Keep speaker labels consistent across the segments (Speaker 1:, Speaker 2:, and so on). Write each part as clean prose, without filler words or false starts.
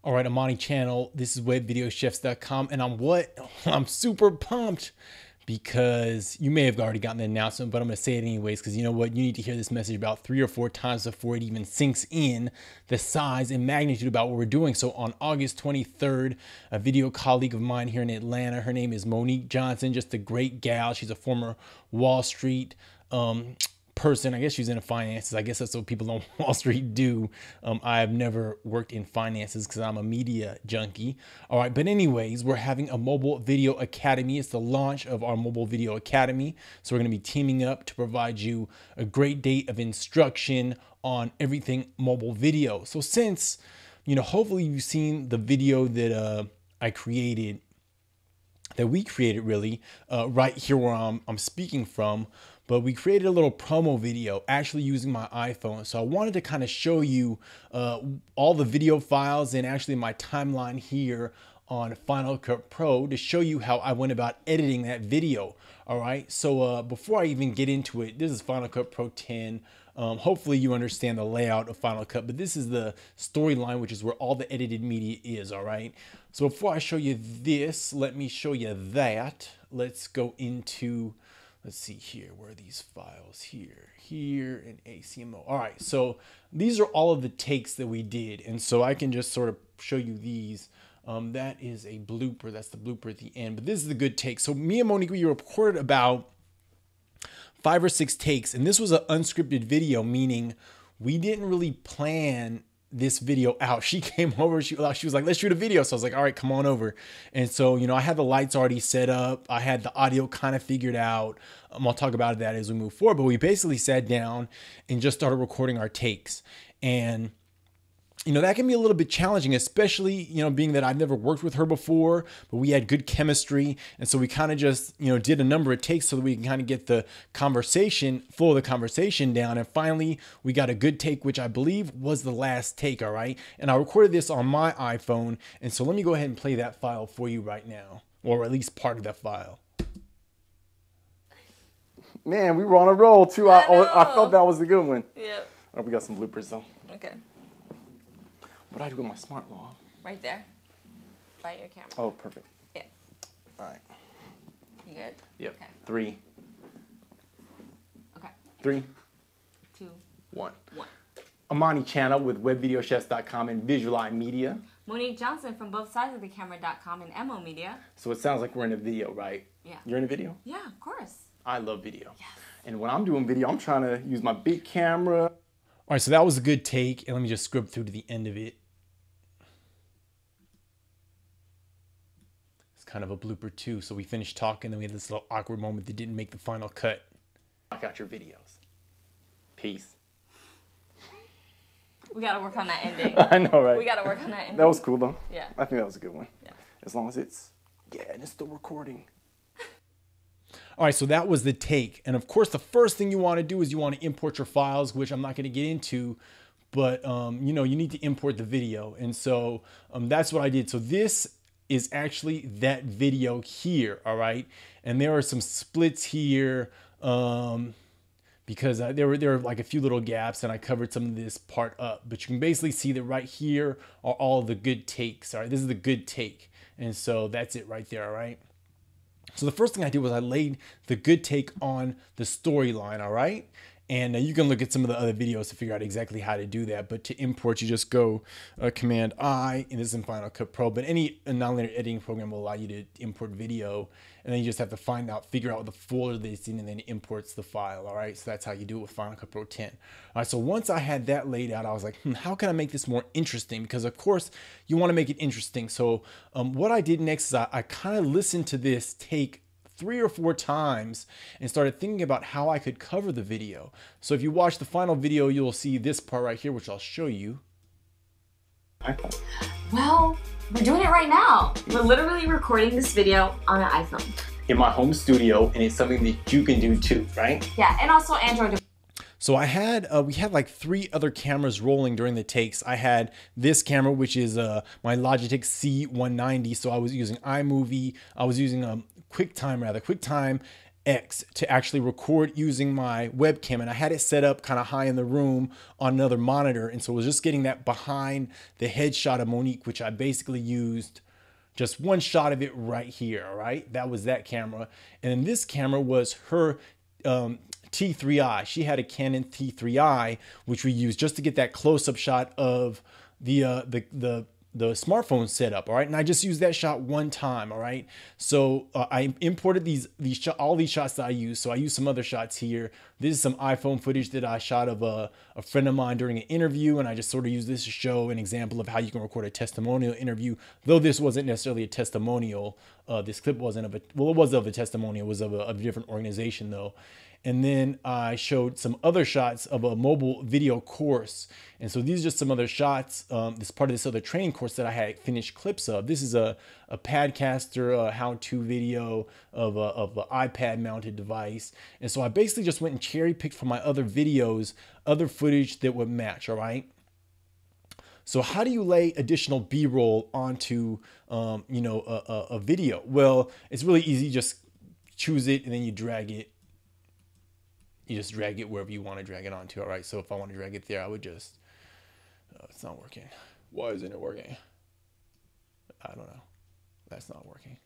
Speaker 1: All right, Amani channel. This is webvideochefs.com, and I'm super pumped because you may have already gotten the announcement, but I'm going to say it anyways because you know what? You need to hear this message about 3 or 4 times before it even sinks in the size and magnitude about what we're doing. So on August 23rd, a video colleague of mine here in Atlanta, her name is Monique Johnson, just a great gal. She's a former Wall Street person. I guess she's in finances. I guess that's what people on Wall Street do. I have never worked in finances because I'm a media junkie. All right, but anyways, we're having a Mobile Video Academy. It's the launch of our Mobile Video Academy. So we're going to be teaming up to provide you a great day of instruction on everything mobile video. So since, you know, hopefully you've seen the video that we created really right here where I'm speaking from. But we created a little promo video actually using my iPhone. So I wanted to kind of show you all the video files and actually my timeline here on Final Cut Pro to show you how I went about editing that video. All right, so before I even get into it, this is Final Cut Pro 10. Hopefully you understand the layout of Final Cut, but this is the storyline, which is where all the edited media is, all right? So before I show you this, let me show you that. Let's go into, let's see here, where are these files? Here, and ACMO. All right, so these are all of the takes that we did. And so I can just sort of show you these. That is a blooper, that's the blooper at the end, but this is the good take. So me and Monique, we recorded about 5 or 6 takes, and this was an unscripted video, meaning we didn't really plan this video out. She came over, she was like, let's shoot a video. So I was like, all right, come on over. And so, you know, I had the lights already set up. I had the audio kind of figured out. I'll talk about that as we move forward, but we basically sat down and just started recording our takes. And you know, that can be a little bit challenging, especially, you know, being that I've never worked with her before, but we had good chemistry. And so we kind of just, you know, did a number of takes so that we can kind of get the flow of the conversation down. And finally, we got a good take, which I believe was the last take. All right. And I recorded this on my iPhone. And so let me go ahead and play that file for you right now, or at least part of that file.
Speaker 2: Man, we were on a roll too. I thought that was a good one.
Speaker 3: Yep.
Speaker 2: Oh, we got some bloopers though.
Speaker 3: Okay.
Speaker 2: What do I do with my smart law?
Speaker 3: Right there. By your camera.
Speaker 2: Oh, perfect.
Speaker 3: Yeah.
Speaker 2: All right.
Speaker 3: You good?
Speaker 2: Yep.
Speaker 3: Okay.
Speaker 2: 3.
Speaker 3: Okay.
Speaker 2: 3.
Speaker 3: 2.
Speaker 2: 1.
Speaker 3: 1.
Speaker 2: Amani channel with webvideochefs.com and Visualize Media.
Speaker 3: Monique Johnson from both sides of the camera.com and MO Media.
Speaker 2: So it sounds like we're in a video, right?
Speaker 3: Yeah.
Speaker 2: You're in a video?
Speaker 3: Yeah, of course.
Speaker 2: I love video.
Speaker 3: Yes.
Speaker 2: And when I'm doing video, I'm trying to use my big camera.
Speaker 1: All right, so that was a good take. And let me just script through to the end of it. It's kind of a blooper too. So we finished talking, then we had this little awkward moment that didn't make the final cut.
Speaker 2: Knock out your videos. Peace.
Speaker 3: We gotta work on that ending.
Speaker 2: I know, right?
Speaker 3: We gotta work on that ending.
Speaker 2: That was cool though.
Speaker 3: Yeah.
Speaker 2: I think that was a good one.
Speaker 3: Yeah.
Speaker 2: As long as it's, and it's still recording.
Speaker 1: All right, so that was the take. And of course, the first thing you want to do is you want to import your files, which I'm not going to get into, but you know, you need to import the video. And so that's what I did. So this is actually that video here, all right? And there are some splits here because there were like a few little gaps and I covered some of this part up. But you can basically see that right here are all the good takes, all right? This is the good take. And so that's it right there, all right? So the first thing I did was I laid the good take on the storyline, all right? And you can look at some of the other videos to figure out exactly how to do that. But to import, you just go Command I, and this is in Final Cut Pro, but any nonlinear editing program will allow you to import video. And then you just have to figure out the folder that it's in, and then it imports the file, all right? So that's how you do it with Final Cut Pro 10. All right, so once I had that laid out, I was like, how can I make this more interesting? Because of course, you want to make it interesting. So what I did next is I kind of listened to this take 3 or 4 times and started thinking about how I could cover the video. So if you watch the final video, you'll see this part right here, which I'll show you.
Speaker 3: Well, we're doing it right now. We're literally recording this video on an iPhone.
Speaker 2: In my home studio, and it's something that you can do too, right?
Speaker 3: Yeah, and also Android.
Speaker 1: So I had, we had like 3 other cameras rolling during the takes. I had this camera, which is my Logitech C190. So I was using iMovie. I was using QuickTime FCPX to actually record using my webcam, and I had it set up kind of high in the room on another monitor, and so I was just getting that behind the headshot of Monique, which I basically used just one shot of it right here. All right, that was that camera, and then this camera was her T3i. She had a Canon T3i, which we used just to get that close-up shot of the smartphone setup. All right, and I just used that shot one time. All right, so I imported all these shots that I used. So I used some other shots here. This is some iPhone footage that I shot of a friend of mine during an interview, and I just sort of used this to show an example of how you can record a testimonial interview, though this wasn't necessarily a testimonial. This clip wasn't of it was of a testimonial. It was of a different organization though. And then I showed some other shots of a mobile video course. And so these are just some other shots. This part of this other training course that I had finished clips of. This is a Padcaster how-to video of an iPad mounted device. And so I basically just went and cherry picked from my other videos, other footage that would match, all right? So how do you lay additional B-roll onto, a video? Well, it's really easy. Just choose it and then you drag it. You just drag it wherever you want to drag it onto. All right. So if I want to drag it there, I would just, it's not working. Why isn't it working? I don't know. That's not working.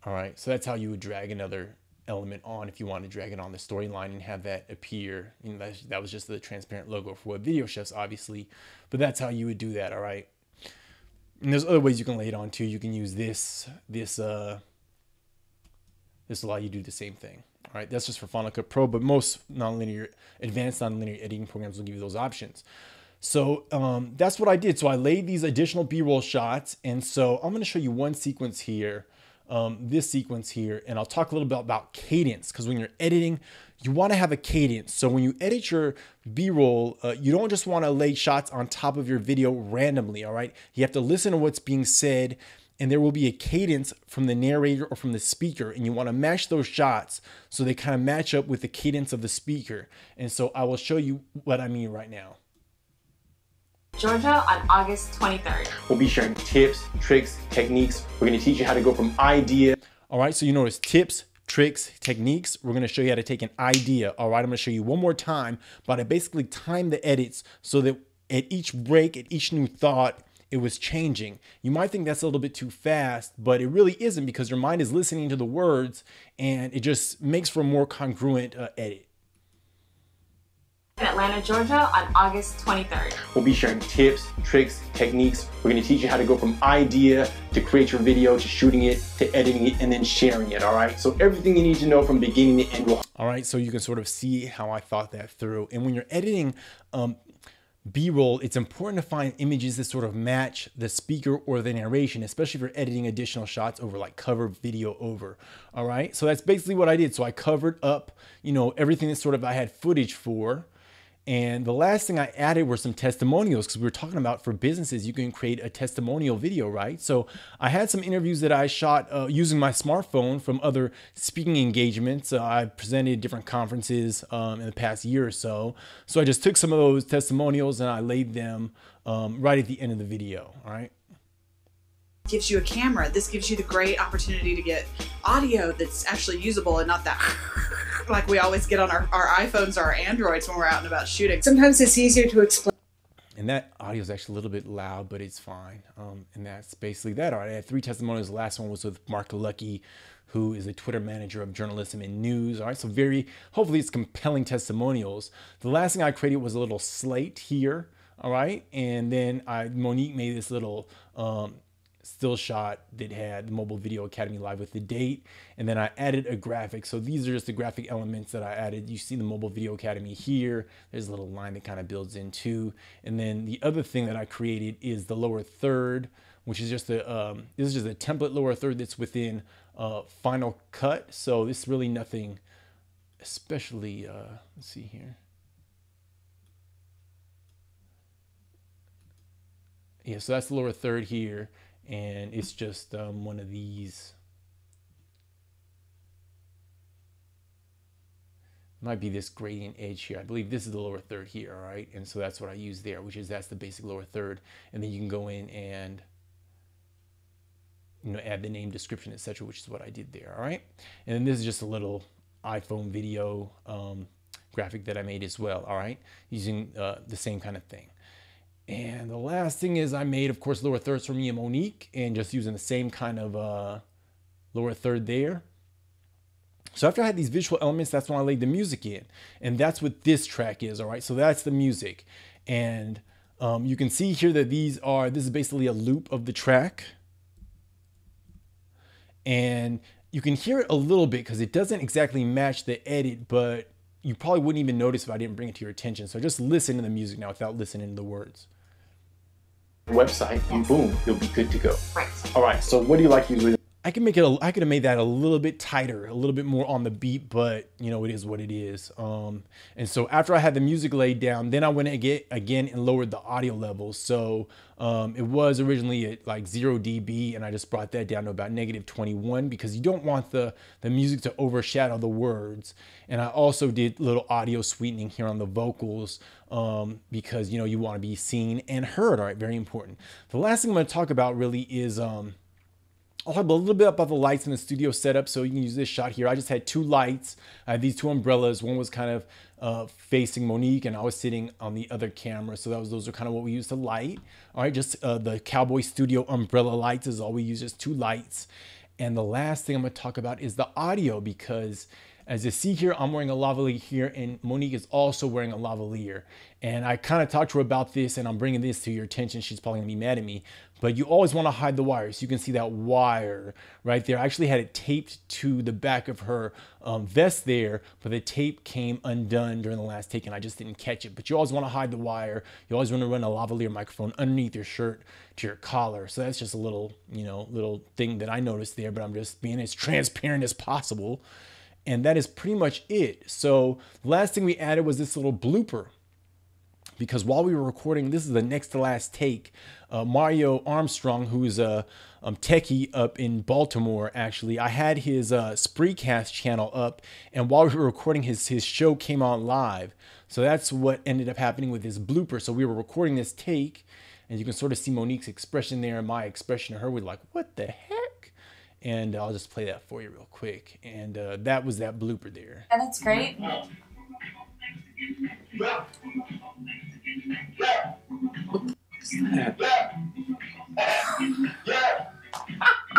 Speaker 1: All right. So that's how you would drag another element on if you want to drag it on the storyline and have that appear. You know, that was just the transparent logo for Web Video Chefs, obviously, but that's how you would do that. All right. And there's other ways you can lay it on too. You can use this will allow you to do the same thing. All right, that's just for Final Cut Pro, but most advanced nonlinear editing programs will give you those options. So that's what I did. So I laid these additional B-roll shots, and so I'm going to show you one sequence here, this sequence here, and I'll talk a little bit about cadence, because when you're editing, you want to have a cadence. So when you edit your B-roll, you don't just want to lay shots on top of your video randomly. All right, you have to listen to what's being said, and there will be a cadence from the narrator or from the speaker, and you want to match those shots so they kind of match up with the cadence of the speaker. And so I will show you what I mean right now.
Speaker 3: Georgia on August 23rd.
Speaker 2: We'll be sharing tips, tricks, techniques. We're going to teach you how to go from idea.
Speaker 1: All right, so you notice tips, tricks, techniques. We're going to show you how to take an idea. All right, I'm going to show you one more time, but I basically time the edits so that at each break, at each new thought, it was changing. You might think that's a little bit too fast, but it really isn't, because your mind is listening to the words and it just makes for a more congruent edit.
Speaker 3: In Atlanta, Georgia on August 23rd.
Speaker 2: We'll be sharing tips, tricks, techniques. We're going to teach you how to go from idea to create your video, to shooting it, to editing it, and then sharing it. All right. So everything you need to know from beginning to end.
Speaker 1: All right. So you can sort of see how I thought that through. And when you're editing, B-roll, it's important to find images that sort of match the speaker or the narration, especially if you're editing additional shots over, like cover video over. All right, so that's basically what I did. So I covered up, everything that sort of I had footage for. And the last thing I added were some testimonials, because we were talking about for businesses, you can create a testimonial video, right? So I had some interviews that I shot using my smartphone from other speaking engagements. I presented at different conferences in the past year or so. So I just took some of those testimonials and I laid them right at the end of the video, all right?
Speaker 4: Gives you a camera. This gives you the great opportunity to get audio that's actually usable and not that like we always get on our iPhones or our Androids when we're out and about shooting. Sometimes it's easier to explain.
Speaker 1: And that audio is actually a little bit loud, but it's fine. And that's basically that. All right, I had 3 testimonials. The last one was with Mark Lucky, who is a Twitter manager of journalism and news. All right, so hopefully it's compelling testimonials. The last thing I created was a little slate here. All right, and then Monique made this little still shot that had the Mobile Video Academy live with the date, and then I added a graphic. So these are just the graphic elements that I added. You see the Mobile Video Academy here. There's a little line that kind of builds in too. And then the other thing that I created is the lower third, which is just this is just a template lower third that's within Final Cut. So this is really nothing especially, let's see here. Yeah, so that's the lower third here. And it's just one of these. Might be this gradient edge here. I believe this is the lower third here, all right? And so that's what I use there, that's the basic lower third. And then you can go in and add the name, description, etc., which is what I did there. All right. And then this is just a little iPhone video graphic that I made as well. All right. Using the same kind of thing. And the last thing is I made, of course, lower thirds for me and Monique, and just using the same kind of lower third there. So after I had these visual elements, that's when I laid the music in. And that's what this track is, all right? So that's the music. And you can see here that this is basically a loop of the track. And you can hear it a little bit because it doesn't exactly match the edit, but you probably wouldn't even notice if I didn't bring it to your attention. So just listen to the music now without listening to the words.
Speaker 2: Website, and boom, you'll be good to go.
Speaker 3: Right.
Speaker 2: All right, so what do you like to use with it?
Speaker 1: I could have made that a little bit tighter, a little bit more on the beat, but you know, it is what it is. And so after I had the music laid down, then I went again and lowered the audio levels. So it was originally at like 0 dB, and I just brought that down to about -21 because you don't want the music to overshadow the words. And I also did little audio sweetening here on the vocals because, you know, you want to be seen and heard. All right, very important. The last thing I'm going to talk about really is I'll talk a little bit about the lights in the studio setup. So you can use this shot here. I just had two lights. I had these two umbrellas. One was kind of facing Monique, and I was sitting on the other camera. So those are kind of what we used to light. All right, just the Cowboy Studio umbrella lights is all we use, just two lights. And the last thing I'm going to talk about is the audio, because as you see here, I'm wearing a lavalier here, and Monique is also wearing a lavalier. And I kind of talked to her about this, and I'm bringing this to your attention. She's probably gonna be mad at me, but you always want to hide the wires. You can see that wire right there. I actually had it taped to the back of her vest there, but the tape came undone during the last take, and I just didn't catch it. But you always want to hide the wire. You always want to run a lavalier microphone underneath your shirt to your collar. So that's just a little, little thing that I noticed there, but I'm just being as transparent as possible. And that is pretty much it. So the last thing we added was this little blooper, because while we were recording, this is the next to last take, Mario Armstrong, who's a techie up in Baltimore, actually, I had his Spreecast channel up, and while we were recording, his show came on live. So that's what ended up happening with this blooper. So we were recording this take, and you can sort of see Monique's expression there and my expression to her. We're like, what the heck? And I'll just play that for you real quick. And that was that blooper there.
Speaker 3: Yeah, that's great.
Speaker 2: What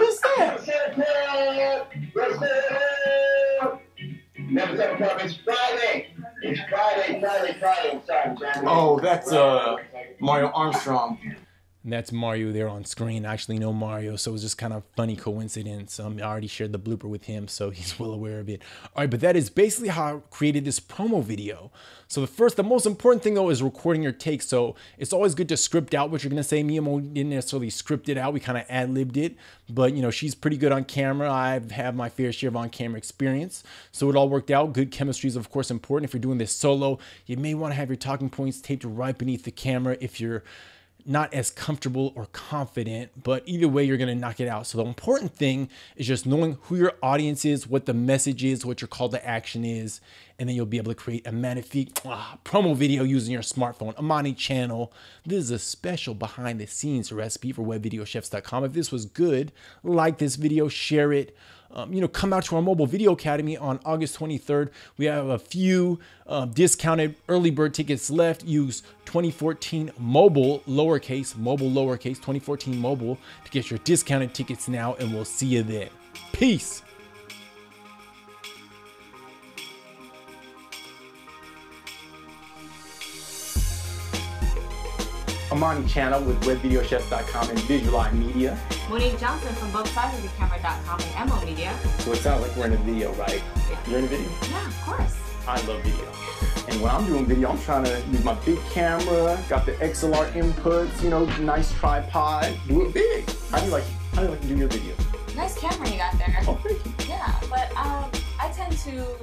Speaker 2: is that?
Speaker 5: It's Friday.
Speaker 2: Oh, that's Mario Armstrong.
Speaker 1: And that's Mario there on screen. I actually know Mario, so it was just kind of funny coincidence. I already shared the blooper with him, so he's well aware of it. All right, but that is basically how I created this promo video. So the most important thing though is recording your takes. So it's always good to script out what you're gonna say. Me and Mo didn't necessarily script it out. We kind of ad-libbed it, but she's pretty good on camera. I've had my fair share of on-camera experience, so it all worked out. Good chemistry is of course important. If you're doing this solo, you may want to have your talking points taped right beneath the camera if you're not as comfortable or confident, but either way, you're gonna knock it out. So the important thing is just knowing who your audience is, what the message is, what your call to action is, and then you'll be able to create a magnifique promo video using your smartphone. Amani channel. This is a special behind the scenes recipe for webvideochefs.com. If this was good, like this video, share it. Come out to our Mobile Video Academy on August 23rd. We have a few discounted early bird tickets left. Use 2014 mobile lowercase 2014 mobile to get your discounted tickets now, and we'll see you then. Peace.
Speaker 2: Amani channel with webvideochefs.com and Visualize Media.
Speaker 3: Monique Johnson from both sides of the camera.com and MO Media.
Speaker 2: So it sounds like we're in a video, right?
Speaker 3: Yeah.
Speaker 2: You're in a video?
Speaker 3: Yeah, of course.
Speaker 2: I love video. And when I'm doing video, I'm trying to use my big camera, got the XLR inputs, nice tripod, do it big. How do you like to do your video?
Speaker 3: Nice camera you got there.
Speaker 2: Oh, thank you.
Speaker 3: Yeah, but I tend to